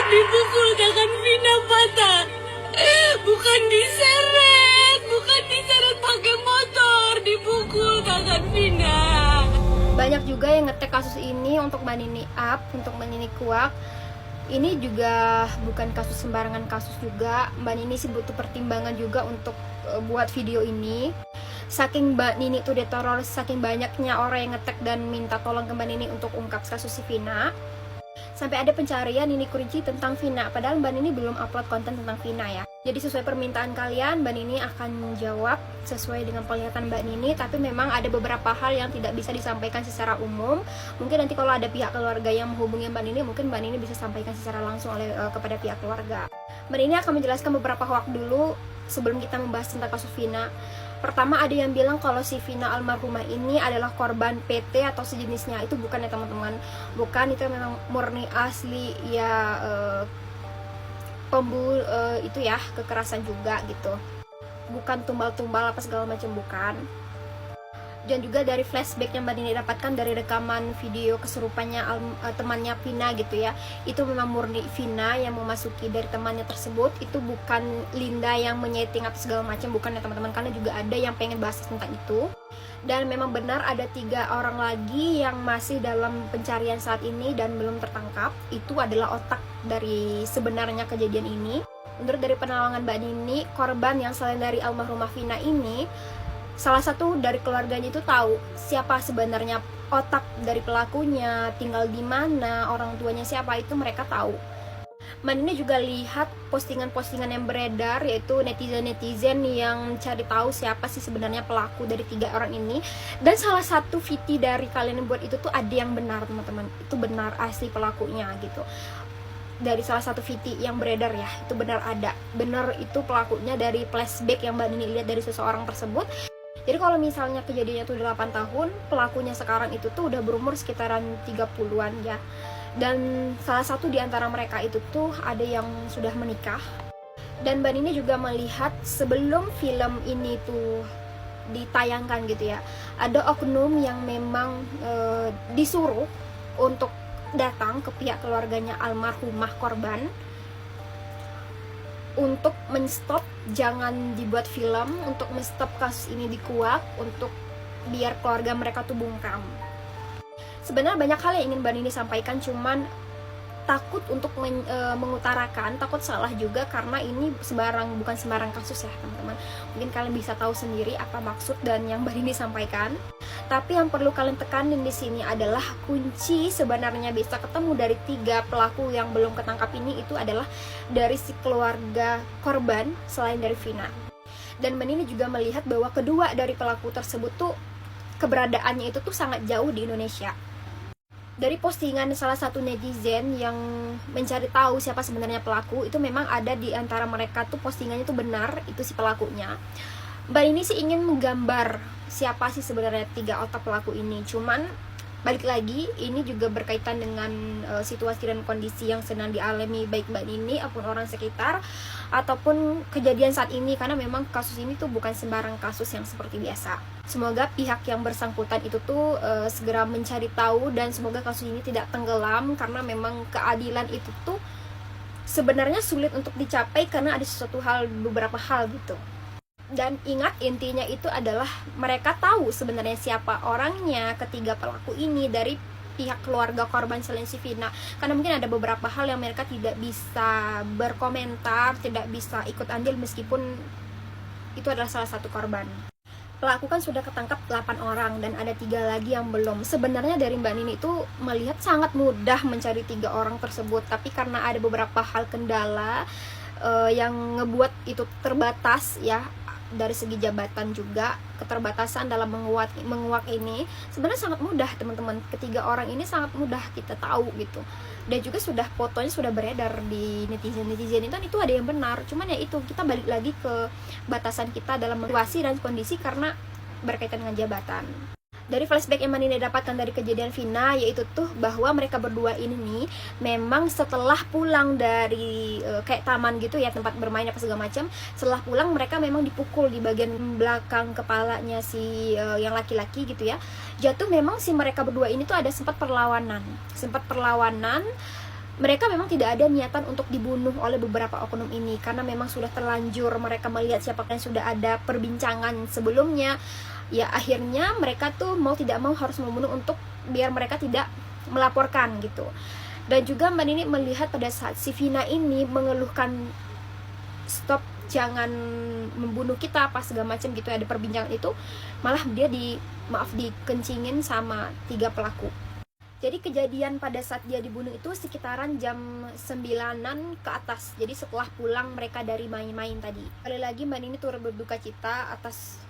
Dipukul tangan Vina patah. Bukan diseret pakai motor, dipukul tangan Vina. Banyak juga yang ngetek kasus ini untuk Mbak Nini up, untuk Mbak Nini kuak. Ini juga bukan kasus sembarangan kasus juga. Mbak Nini sih butuh pertimbangan juga untuk buat video ini. Saking Mbak Nini tuh diteror, saking banyaknya orang yang ngetek dan minta tolong ke Mbak Nini untuk ungkap kasus si Vina, sampai ada pencarian Nini Kurinci tentang Vina. Padahal Mbak Nini belum upload konten tentang Vina ya. Jadi sesuai permintaan kalian, Mbak Nini akan menjawab sesuai dengan penglihatan Mbak Nini. Tapi memang ada beberapa hal yang tidak bisa disampaikan secara umum. Mungkin nanti kalau ada pihak keluarga yang menghubungi Mbak Nini, mungkin Mbak Nini bisa sampaikan secara langsung kepada pihak keluarga. Mbak Nini akan menjelaskan beberapa hoax dulu sebelum kita membahas tentang kasus Vina. Pertama, ada yang bilang kalau si Vina almarhumah ini adalah korban PT atau sejenisnya. Itu bukan ya teman-teman. Bukan, itu memang murni asli ya itu ya kekerasan juga gitu. Bukan tumbal-tumbal apa segala macam, bukan. Dan juga dari flashback yang Mbak Nini dapatkan dari rekaman video kesurupannya temannya Vina gitu ya, itu memang murni Vina yang memasuki dari temannya tersebut. Itu bukan Linda yang menyeting atau segala macam, bukan ya teman-teman, karena juga ada yang pengen bahas tentang itu. Dan memang benar ada 3 orang lagi yang masih dalam pencarian saat ini dan belum tertangkap. Itu adalah otak dari sebenarnya kejadian ini. Menurut dari penerangan Mbak Nini, korban yang selain dari almarhumah Vina ini, salah satu dari keluarganya itu tahu siapa sebenarnya otak dari pelakunya, tinggal di mana, orang tuanya siapa, itu mereka tahu. Mbak Nini juga lihat postingan-postingan yang beredar, yaitu netizen-netizen yang cari tahu siapa sih sebenarnya pelaku dari 3 orang ini. Dan salah satu VT dari kalian yang buat itu tuh ada yang benar teman-teman, itu benar asli pelakunya gitu. Dari salah satu VT yang beredar ya, itu benar ada, benar itu pelakunya dari flashback yang Mbak Nini lihat dari seseorang tersebut. Jadi kalau misalnya kejadiannya tuh 8 tahun, pelakunya sekarang itu tuh udah berumur sekitaran 30-an ya. Dan salah satu di antara mereka itu tuh ada yang sudah menikah. Dan Mbak Nini juga melihat sebelum film ini tuh ditayangkan gitu ya, ada oknum yang memang disuruh untuk datang ke pihak keluarganya almarhumah korban untuk menstop, jangan dibuat film, untuk menstop kasus ini dikuak, untuk biar keluarga mereka tuh bungkam. Sebenarnya banyak hal yang ingin Mbak Nini sampaikan, cuman takut untuk mengutarakan, takut salah juga, karena ini bukan sembarang kasus ya teman-teman. Mungkin kalian bisa tahu sendiri apa maksud dan yang Mbak Nini sampaikan. Tapi yang perlu kalian tekanin di sini adalah kunci sebenarnya bisa ketemu dari 3 pelaku yang belum ketangkap ini, itu adalah dari si keluarga korban selain dari Vina. Dan Mbak Nini juga melihat bahwa kedua dari pelaku tersebut tuh keberadaannya itu tuh sangat jauh di Indonesia. Dari postingan salah satu netizen yang mencari tahu siapa sebenarnya pelaku, itu memang ada di antara mereka tuh postingannya tuh benar, itu si pelakunya. Mbak Nini sih ingin menggambar siapa sih sebenarnya 3 otak pelaku ini. Cuman balik lagi, ini juga berkaitan dengan situasi dan kondisi yang sedang dialami baik Mbak Nini ataupun orang sekitar, ataupun kejadian saat ini, karena memang kasus ini tuh bukan sembarang kasus yang seperti biasa. Semoga pihak yang bersangkutan itu tuh segera mencari tahu, dan semoga kasus ini tidak tenggelam, karena memang keadilan itu tuh sebenarnya sulit untuk dicapai karena ada beberapa hal gitu. Dan ingat, intinya itu adalah mereka tahu sebenarnya siapa orangnya, ketiga pelaku ini dari pihak keluarga korban selain si Vina. Karena mungkin ada beberapa hal yang mereka tidak bisa berkomentar, tidak bisa ikut andil meskipun itu adalah salah satu korban. Pelaku kan sudah ketangkap 8 orang dan ada 3 lagi yang belum. Sebenarnya dari Mbak Nini itu melihat sangat mudah mencari 3 orang tersebut, tapi karena ada beberapa hal kendala yang ngebuat itu terbatas ya, dari segi jabatan juga, keterbatasan dalam menguak ini sebenarnya sangat mudah teman-teman. Ketiga orang ini sangat mudah kita tahu gitu, dan juga fotonya sudah beredar di netizen itu ada yang benar. Cuman ya itu, kita balik lagi ke batasan kita dalam situasi dan kondisi karena berkaitan dengan jabatan. Dari flashback yang Mbak Nini dapatkan dari kejadian Vina, yaitu tuh bahwa mereka berdua ini nih memang setelah pulang dari kayak taman gitu ya, tempat bermain apa segala macam, setelah pulang mereka memang dipukul di bagian belakang kepalanya si yang laki-laki gitu ya. Jatuh, memang si mereka berdua ini tuh ada sempat perlawanan mereka memang tidak ada niatan untuk dibunuh oleh beberapa oknum ini, karena memang sudah terlanjur mereka melihat siapa yang sudah ada perbincangan sebelumnya. Ya akhirnya mereka tuh mau tidak mau harus membunuh untuk biar mereka tidak melaporkan gitu. Dan juga Mbak Nini melihat pada saat si Vina ini mengeluhkan stop, jangan membunuh kita pas segala macam gitu, ada perbincangan itu, malah dia dikencingin sama 3 pelaku. Jadi kejadian pada saat dia dibunuh itu sekitaran jam 9-an ke atas. Jadi setelah pulang mereka dari main-main tadi. Sekali lagi Mbak Nini turut berduka cita atas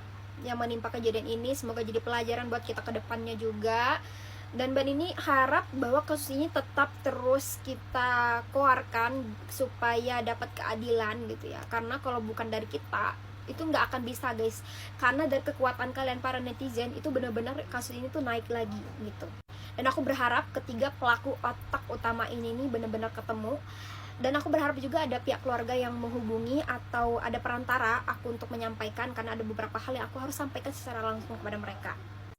yang menimpa kejadian ini. Semoga jadi pelajaran buat kita ke depannya juga. Dan Mbak Nini harap bahwa kasus ini tetap terus kita keluarkan supaya dapat keadilan gitu ya. Karena kalau bukan dari kita, itu nggak akan bisa guys. Karena dari kekuatan kalian para netizen, itu benar-benar kasus ini tuh naik lagi gitu. Dan aku berharap ketiga pelaku otak utama ini nih benar-benar ketemu. Dan aku berharap juga ada pihak keluarga yang menghubungi atau ada perantara aku untuk menyampaikan, karena ada beberapa hal yang aku harus sampaikan secara langsung kepada mereka.